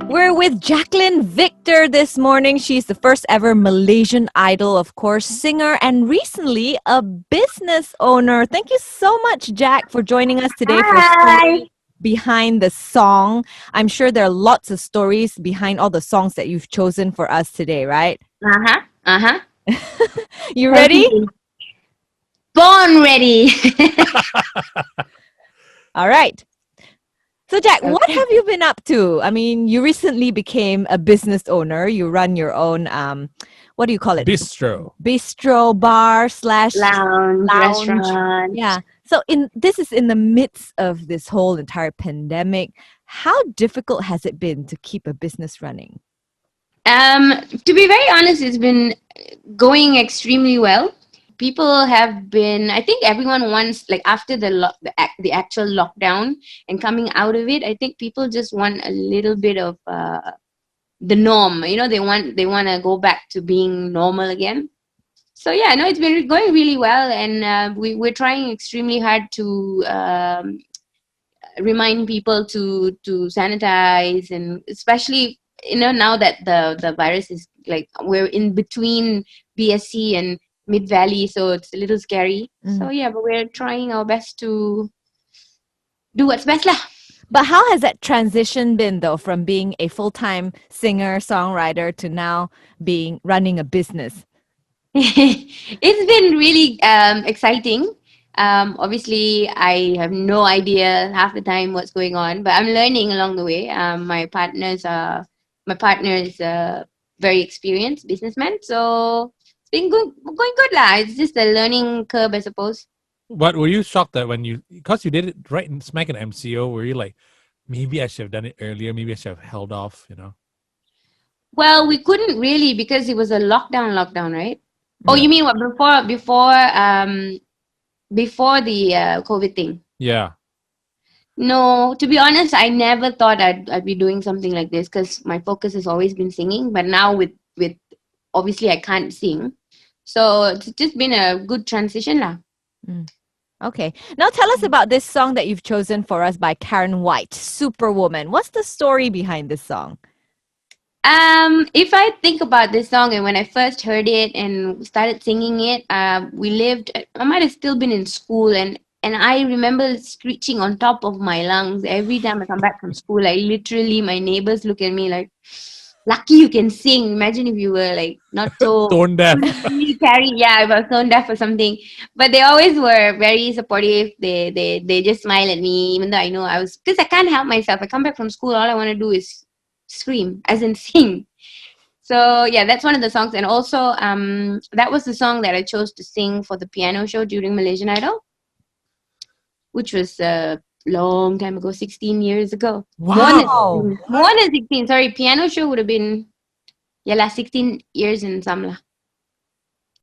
We're with Jaclyn Victor this morning. She's the first ever Malaysian Idol, of course, singer, and recently a business owner. Thank you so much, Jack, for joining us today for Hi. Story Behind the Song. I'm sure there are lots of stories behind all the songs that you've chosen for us today, right? Uh-huh. Uh-huh. You Thank ready? you. Born ready. All right. So, Jack, what Okay. have you been up to? I mean, you recently became a business owner. You run your own, what do you call it? Bistro. Bistro, bar slash Lounge, lounge. restaurant. Yeah. So this is in the midst of this whole entire pandemic. How difficult has it been to keep a business running? To be very honest, it's been going extremely well. People have been, I think everyone wants, like after the actual lockdown and coming out of it, I think people just want a little bit of the norm. They want to go back to being normal again. So yeah, no, it's been going really well, and we're trying extremely hard to remind people to sanitize, and especially now that the virus is like we're in between BSC and Mid Valley, so it's a little scary. So yeah, but we're trying our best to do what's best lah. But how has that transition been though, from being a full-time singer, songwriter to now being running a business? It's been really exciting. Obviously, I have no idea half the time what's going on, but I'm learning along the way. My partner is a very experienced businessman, so it's been going good lah. It's just a learning curve, I suppose. But were you shocked that because you did it right in smack in MCO, were you like, maybe I should have done it earlier, maybe I should have held off? Well, we couldn't really because it was a lockdown, right? Oh, Yeah. you mean what before the COVID thing? Yeah. No, to be honest, I never thought I'd be doing something like this because my focus has always been singing. But now with obviously I can't sing, so it's just been a good transition lah. Okay. Now tell us about this song that you've chosen for us by Karen White, Superwoman. What's the story behind this song? If I think about this song and when I first heard it and started singing it, I might have still been in school, and I remember screeching on top of my lungs every time I come back from school. Like literally, my neighbors look at me like, "Lucky you can sing." Imagine if you were like not so Tone deaf. yeah, I was tone deaf or something. But they always were very supportive. They just smile at me, even though I know because I can't help myself. I come back from school, all I want to do is scream, as in sing. So yeah, that's one of the songs. And also that was the song that I chose to sing for the piano show during Malaysian Idol, which was a long time ago, 16 years ago. Wow. More than 16. Sorry, piano show would have been 16 years and some lah.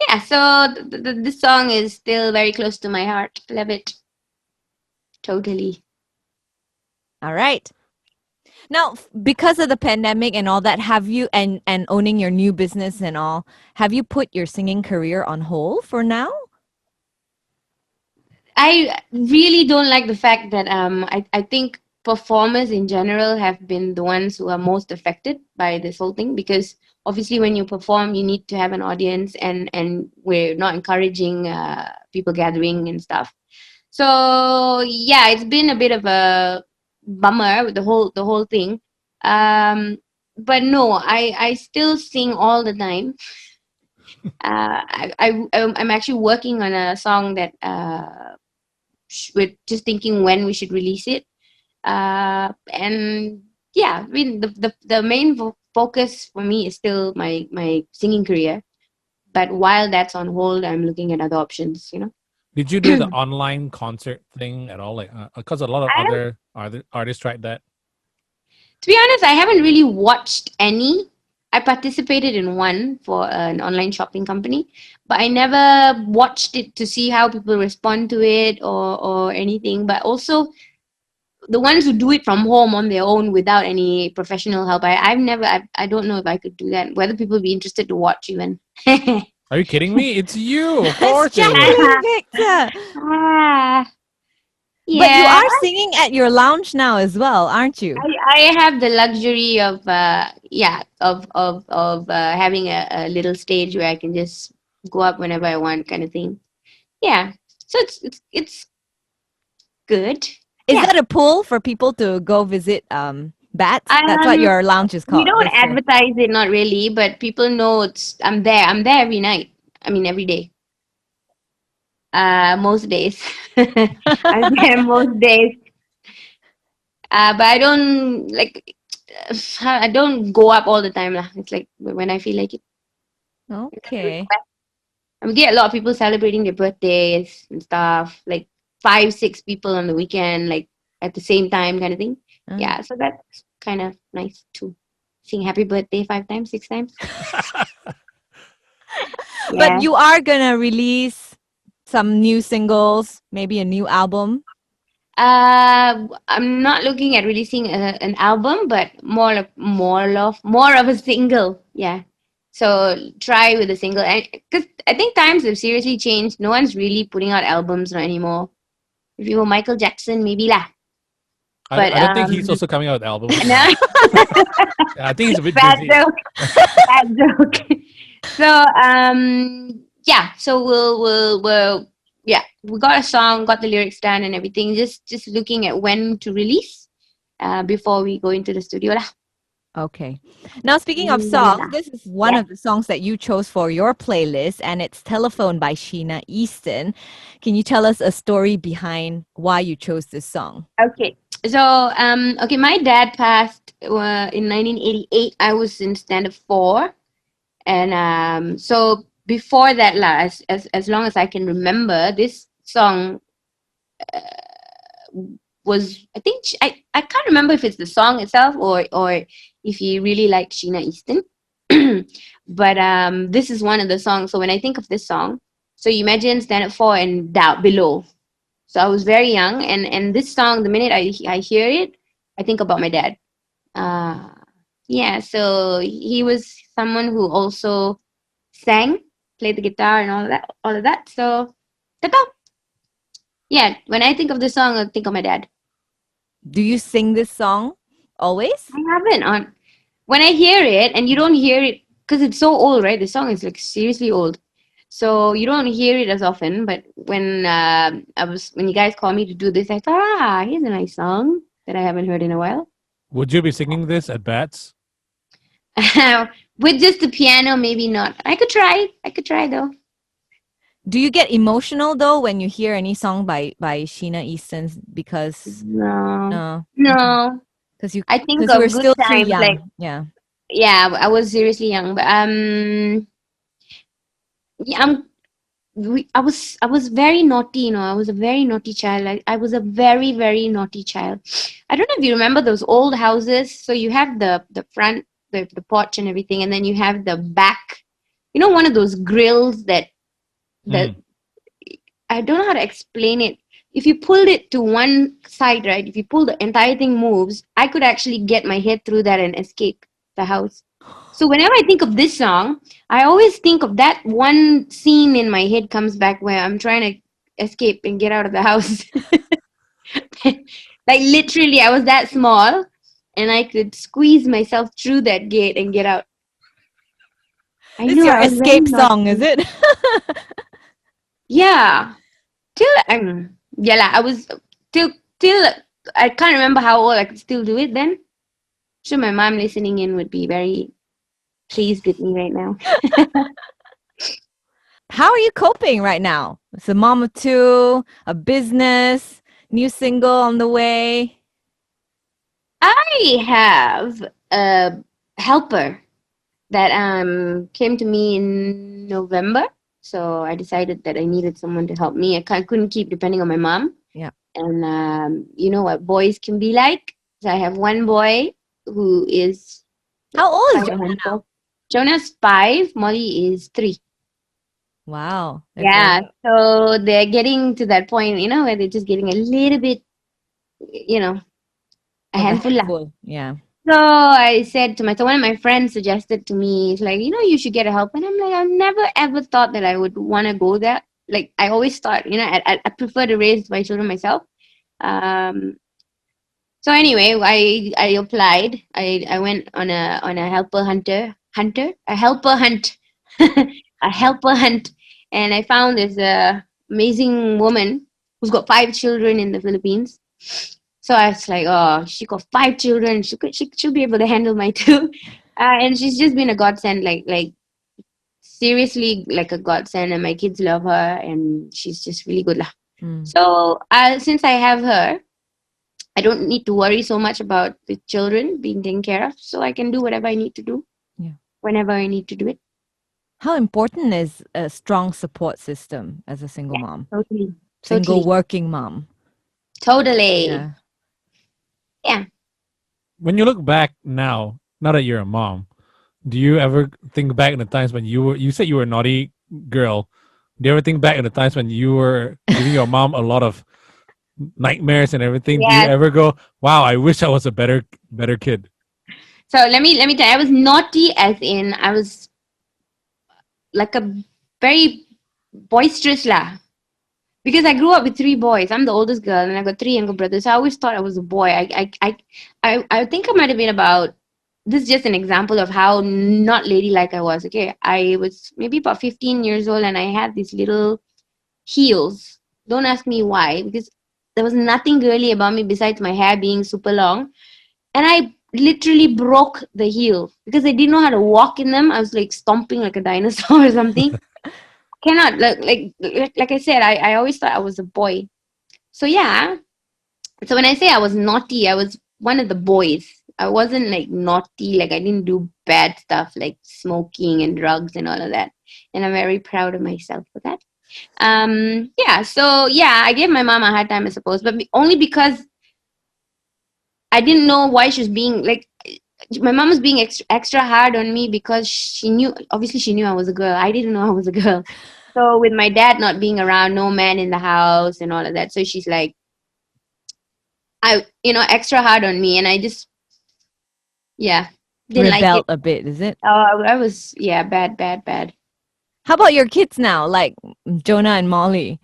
Yeah, so this song is still very close to my heart. Love it. Totally. All right. Now, because of the pandemic and all that, have you and owning your new business and all, have you put your singing career on hold for now? I really don't like the fact that I think performers in general have been the ones who are most affected by this whole thing, because obviously when you perform you need to have an audience, and we're not encouraging people gathering and stuff. So yeah, it's been a bit of a bummer with the whole thing. But no, I still sing all the time. I'm actually working on a song that we're just thinking when we should release it. And yeah, I mean the main focus for me is still my singing career. But while that's on hold, I'm looking at other options. Did you do the online concert thing at all? Like, because a lot of other artists tried that. To be honest, I haven't really watched any. I participated in one for an online shopping company, but I never watched it to see how people respond to it or anything. But also, the ones who do it from home on their own without any professional help, I don't know if I could do that. Whether people be interested to watch even. Are you kidding me? It's you. Of It's course it would. Jaclyn Victor. Ah. But you Yeah, are singing at your lounge now as well, aren't you? I have the luxury of having a little stage where I can just go up whenever I want, kind of thing. Yeah, so it's good. Is Yeah. that a pull for people to go visit Bats? That's what Um, your lounge is we called. don't That's the advertise it, not really, but people know it's I'm there. I'm there every night. I mean, every day. Most days. I'm there most days. But I don't like. I don't go up all the time, lah. It's like when I feel like it. okay. I get a lot of people celebrating their birthdays and stuff, like 5, 6 people on the weekend, like at the same time, kind of thing. Uh. Yeah, so that's kind of nice too. Sing happy birthday 5 times, 6 times. But Yeah. you are gonna release some new singles, maybe a new album. I'm not looking at releasing an album, but more of a single. Yeah. So try with a single, and because I think times have seriously changed. No one's really putting out albums now anymore. If you were Michael Jackson, maybe lah. But I don't think he's also coming out with albums no, now. I think he's a bit bad busy. joke, bad joke. So yeah. So we'll yeah. We got a song, got the lyrics done and everything. Just looking at when to release before we go into the studio lah. Okay. Now, speaking of songs, Yeah. this is one Yeah. of the songs that you chose for your playlist, and it's Telephone by Sheena Easton. Can you tell us a story behind why you chose this song? Okay. So okay, my dad passed in 1988. I was in standard 4. And so before that, as long as I can remember, this song was I think I can't remember if it's the song itself or if he really liked Sheena Easton. But this is one of the songs. So when I think of this song, so you imagine Stand Up For and Down Below. So I was very young, and this song, the minute I hear it, I think about my dad. Uh, yeah, so he was someone who also sang, played the guitar and all of that. So that's all. Yeah, when I think of the song, I think of my dad. Do you sing this song always? I haven't on when I hear it, and you don't hear it because it's so old, right? The song is like seriously old, so you don't hear it as often. But when you guys call me to do this, I thought, here's a nice song that I haven't heard in a while. Would you be singing this at Bats? With just the piano, maybe not. I could try. I could try though. Do you get emotional though when you hear any song by Sheena Easton because No, no, no. because I think we're of good still too times. Like, young. Yeah. yeah, I was seriously young, but yeah, I was very naughty. I was a very naughty child. I was a very very naughty child. I don't know if you remember those old houses. So you have the front, the porch and everything, and then you have the back. One of those grills that Mm. I don't know how to explain it. If you pulled it to one side, right? If you pull the entire thing moves, I could actually get my head through that and escape the house. So whenever I think of this song, I always think of that one scene in my head comes back where I'm trying to escape and get out of the house. Like literally, I was that small and I could squeeze myself through that gate and get out. I This is know your I was very escape song, is naughty. it? Yeah. Till yeah, lah, I was till I can't remember how old I could still do it then. Sure, my mom listening in would be very pleased with me right now. How are you coping right now? It's a mom of two, a business, new single on the way. I have a helper that came to me in November. So I decided that I needed someone to help me. Couldn't keep depending on my mom. Yeah. And you know what boys can be like. So I have one boy who is How old is quite a Jonah now? handful. Jonah's 5, Molly is 3. Wow. They're Yeah, growing up. so they're getting to that point, where they're just getting a little bit, a Of a handful lah. handful. Yeah. So I said to one of my friends suggested to me, it's like, you should get a help. And I'm like, I've never ever thought that I would want to go there. Like, I always thought, I prefer to raise my children myself. Um, so anyway, I applied. I went on a a helper hunt, a helper hunt, and I found this amazing woman who's got 5 children in the Philippines. So I was like, oh, she got 5 children. She'll be able to handle my two, and she's just been a godsend. Like seriously, like a godsend, and my kids love her, and she's just really good lah. Mm. So since I have her, I don't need to worry so much about the children being taken care of. So I can do whatever I need to do Yeah. whenever I need to do it. How important is a strong support system as a single Yeah, mom, totally. single Totally. working mom? Totally. Yeah. Yeah. When you look back now that you're a mom, do you ever think back in the times when you said you were a naughty girl? Do you ever think back in the times when you were giving your mom a lot of nightmares and everything? Do you Yes. ever go, "Wow, I wish I was a better kid"? So let me tell you, I was naughty as in I was like a very boisterous lah. Because I grew up with 3 boys. I'm the oldest girl and I got 3 younger brothers. So I always thought I was a boy. I think I might have been about, this is just an example of how not ladylike I was. Okay. I was maybe about 15 years old and I had these little heels. Don't ask me why, because there was nothing girly about me besides my hair being super long. And I literally broke the heel because I didn't know how to walk in them. I was like stomping like a dinosaur or something. Cannot like I said, I always thought I was a boy. So yeah. So when I say I was naughty, I was one of the boys. I wasn't like naughty, like I didn't do bad stuff like smoking and drugs and all of that. And I'm very proud of myself for that. Yeah, so yeah, I gave my mom a hard time, I suppose, but only because I didn't know why she was being like, my mom was being extra hard on me because she knew, obviously she knew I was a girl. I didn't know I was a girl. So with my dad not being around, no man in the house and all of that, so she's like, extra hard on me, and I just, yeah, didn't like Rebelled it. a bit, is it? I was, yeah, bad, bad, bad. How about your kids now, like Jonah and Molly?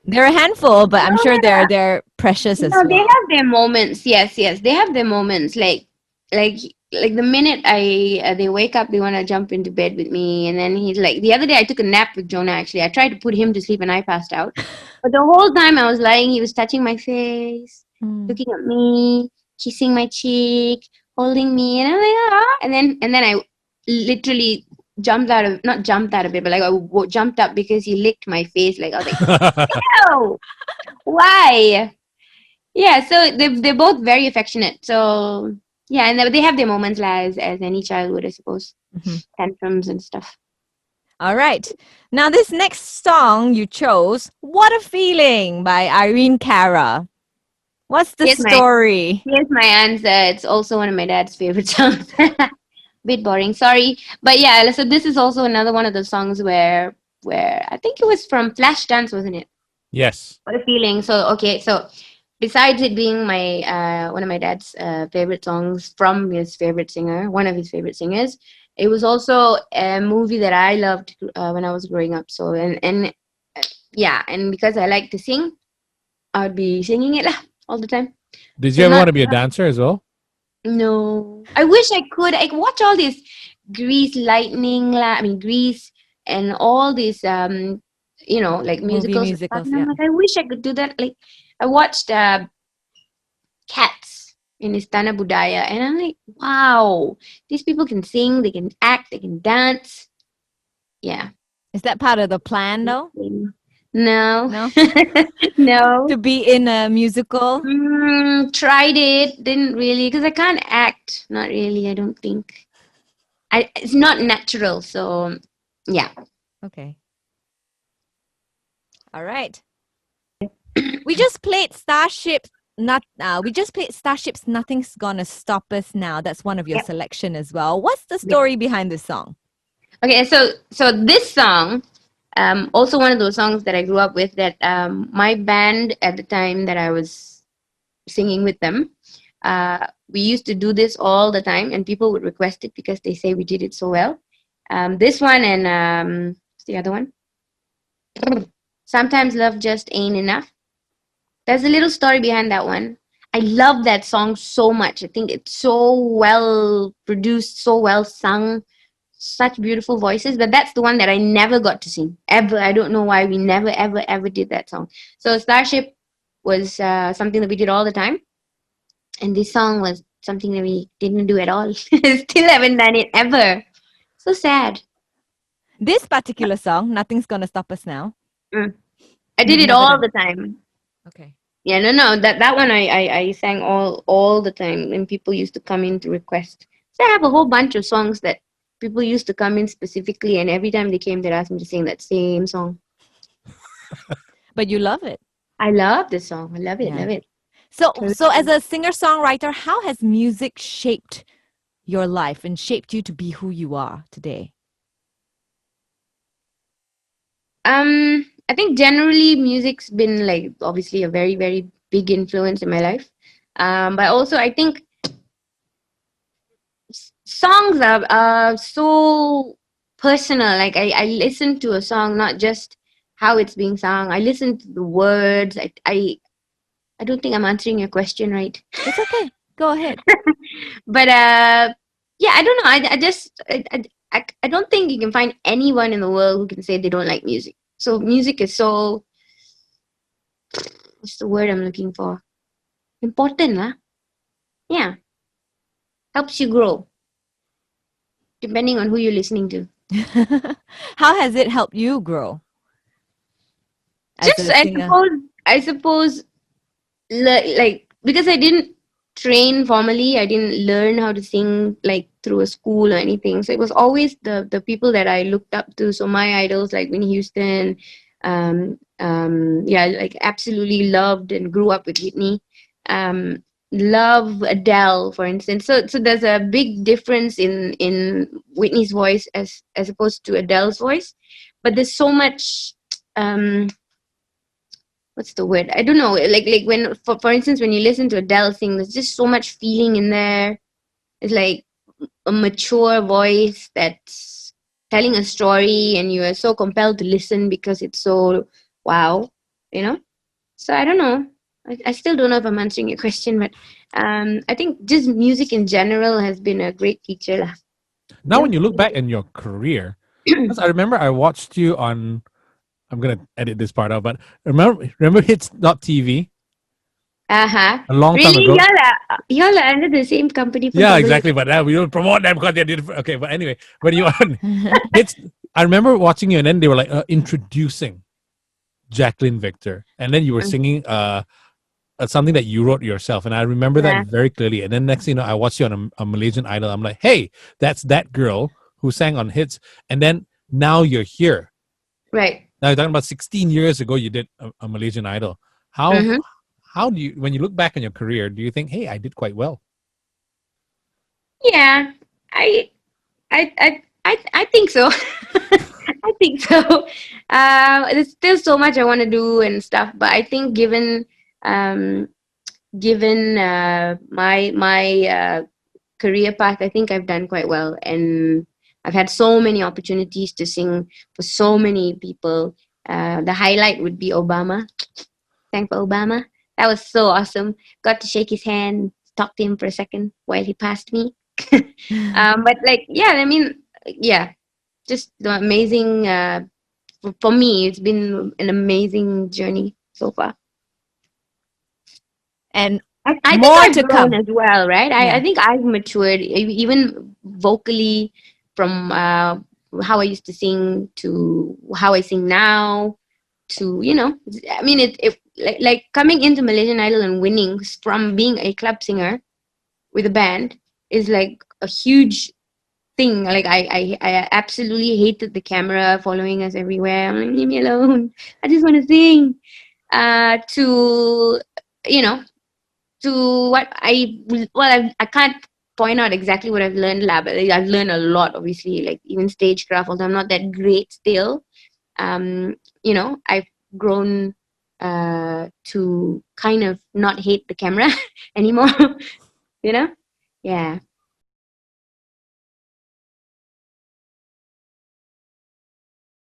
They're a handful, but I'm sure they're precious as No, they well. have their moments. Yes, yes, they have their moments. Like, like the minute they wake up, they want to jump into bed with me, and then he's like, the other day I took a nap with Jonah. Actually, I tried to put him to sleep, and I passed out. But the whole time I was lying, he was touching my face, Mm. looking at me, kissing my cheek, holding me, and I'm like, ah. And then I literally jumped out of, not jumped out of bed, but like jumped up because he licked my face. Like I was like, no, why? Yeah, so they're both very affectionate. So yeah, and they have their moments like as any child would, I suppose. Mhm. Tantrums and stuff. All right. Now, this next song you chose, What a Feeling by Irene Cara. What's the Here's my story? here's my answer. It's also one of my dad's favorite songs. Bit boring, sorry, but yeah. So this is also another one of the songs where I think it was from Flashdance, wasn't it? Yes. What a feeling. So okay, so besides it being my one of my dad's favorite songs from his favorite singer, one of his favorite singers, it was also a movie that I loved when I was growing up. So and yeah, and because I like to sing, I would be singing it lah all the time. Did So you ever not, want to be a dancer as well? no, I wish I could. I watch all this Grease lightning lah. I mean Grease and all these like Movie musicals and stuff. musicals, And I'm yeah. like, I wish I could do that. Like I watched Cats in Istana Budaya, and I'm like, wow, these people can sing, they can act, they can dance. Yeah. Is that part of the plan, though? No, No? no. To be in a musical? Tried it, didn't really, because I can't act. Not really, I don't think. It's not natural, so yeah. Okay. All right. We just played Starships. We just played Starships. Nothing's gonna stop us now. That's one of your Yep. selection as well. What's the Yep. story behind this song? Okay, so this song, also one of those songs that I grew up with. That my band at the time that I was singing with them, we used to do this all the time, and people would request it because they say we did it so well. This one and what's the other one? Sometimes love just ain't enough. There's a little story behind that one. I love that song so much. I think it's so well produced, so well sung, such beautiful voices. But that's the one that I never got to sing ever. I don't know why we never, ever, ever did that song. So Starship was something that we did all the time, and this song was something that we didn't do at all. Still haven't done it ever. So sad. This particular song, Nothing's Gonna Stop Us Now. Mm. I did You've it never all done. the time. Okay. Yeah, no. That one I sang all the time, and people used to come in to request. So I have a whole bunch of songs that people used to come in specifically, and every time they came, they'd ask me to sing that same song. But you love it. I love this song. I love it. Yeah. Love it. So Totally. as a singer-songwriter, how has music shaped your life and shaped you to be who you are today? I think generally music's been like obviously a very, very big influence in my life. But also I think songs are so personal. Like I listen to a song not just how it's being sung. I listen to the words. I don't think I'm answering your question right. It's okay. Go ahead. But yeah, I don't know. I don't think you can find anyone in the world who can say they don't like music. So music is so, what's the word I'm looking for? Important, lah. Yeah. Helps you grow. Depending on who you're listening to. How has it helped you grow? As Just a singer? I suppose like because I didn't train formally, I didn't learn how to sing like through a school or anything. So it was always the people that I looked up to. So my idols like Whitney Houston, yeah, like absolutely loved and grew up with Whitney. Love Adele, for instance. So there's a big difference in Whitney's voice as opposed to Adele's voice, but there's so much what's the word? I don't know. Like when for instance when you listen to Adele sing, there's just so much feeling in there. It's like a mature voice that's telling a story, and you are so compelled to listen because it's so wow, you know. So I don't know. I still don't know if I'm answering your question, but I think just music in general has been a great teacher, lah. Now, when you look back in your career, 'cause I remember I watched you on. I'm gonna edit this part out, but remember Hits.tv a long time Really, ago. y'all are under the same company. For Yeah, exactly. But we don't promote them because they did. Okay, but anyway, when you on Hits, I remember watching you, and then they were like introducing Jaclyn Victor, and then you were singing something that you wrote yourself, and I remember Yeah. that very clearly. And then next thing you know, I watched you on a Malaysian Idol. I'm like, hey, that's that girl who sang on Hits, and then now you're here. Right. Now you're talking about 16 years ago, you did a Malaysian Idol. Mhm. How do you, when you look back on your career, do you think, hey, I did quite well? Yeah, I I think so. I think so. There's still so much I want to do and stuff, but I think um, given my career path, I think I've done quite well, and I've had so many opportunities to sing for so many people. The highlight would be Obama. Thank for Obama. That was so awesome. Got to shake his hand, talk to him for a second while he passed me. But like, yeah, I mean, yeah, just the amazing. For me, it's been an amazing journey so far. And I think more I've to grown come. as well, right? Yeah. I think I've matured even vocally from how I used to sing to how I sing now to, you know, I mean, it like coming into Malaysian Idol and winning from being a club singer with a band is like a huge thing. Like I absolutely hated the camera following us everywhere. I'm like, leave me alone. I just want to sing. To, you know, to what I can't point out exactly what I've learned, but I've learned a lot. Obviously, like even stagecraft. Although I'm not that great still, you know, I've grown to kind of not hate the camera anymore. You know, yeah.